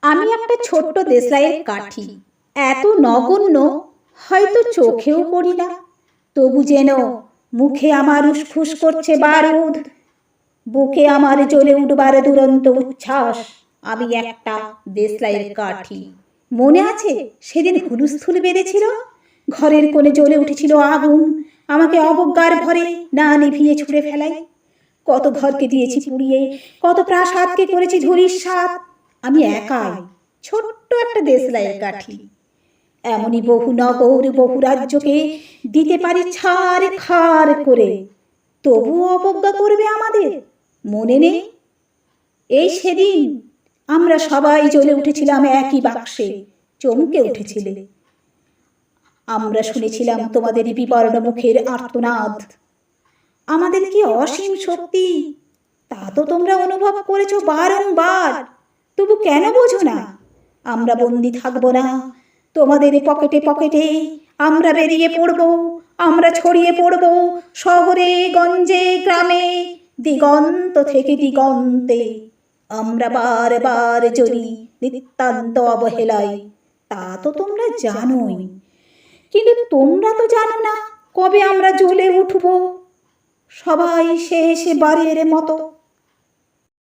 আমি একটা ছোট্ট দেশলাইয়ের কাঠি, এত নগণ্য হয়তো চোখেও পড়ি না, তবু যেন মুখে আমার উসখুস করছে বারুদ, বুকে আমার জ্বলে উঠবার দুরন্ত উচ্ছ্বাস। আমি একটা দেশলাইয়ের কাঠি। মনে আছে সেদিন হুলুস্থুল বেড়েছিল, ঘরের কোণে জ্বলে উঠেছিল আগুন, আমাকে অবজ্ঞার ভরে না নিভিয়ে ছুঁড়ে ফেলাই। কত ঘরকে দিয়েছি পুড়িয়ে, কত প্রাসাদকে করেছি ধূলিসাৎ। আমি একাই ছোট্ট একটা দেশলাইয়ের কাঠি। এমনই বহু নগর বহু রাজ্যকে দিতে পারি ছাড় খাড় করে, তবুও অবজ্ঞা করবে আমাদের। মনে নেই এই সেদিন আমরা সবাই জ্বলে উঠেছিলাম একই বাক্সে, চমকে উঠেছিলে। আমরা শুনেছিলাম তোমাদের বিবর্ণ মুখের আর্তনাদ। আমাদের কি অসীম শক্তি তা তো তোমরা অনুভব করেছো বারংবার, তবু কেন বোঝো না? আমরা বন্দি থাকবো না তোমাদের পকেটে পকেটে, আমরা বেরিয়ে পড়ব, আমরা ছড়িয়ে পড়ব শহরে গঞ্জে গ্রামে, দিগন্ত থেকে দিগন্তে। আমরা বারবার জ্বলি নিতান্ত অবহেলায়, তা তো তোমরা জানোই। কিন্তু তোমরা তো জানো না কবে আমরা জ্বলে উঠব। সবাই শেষ বারের মতো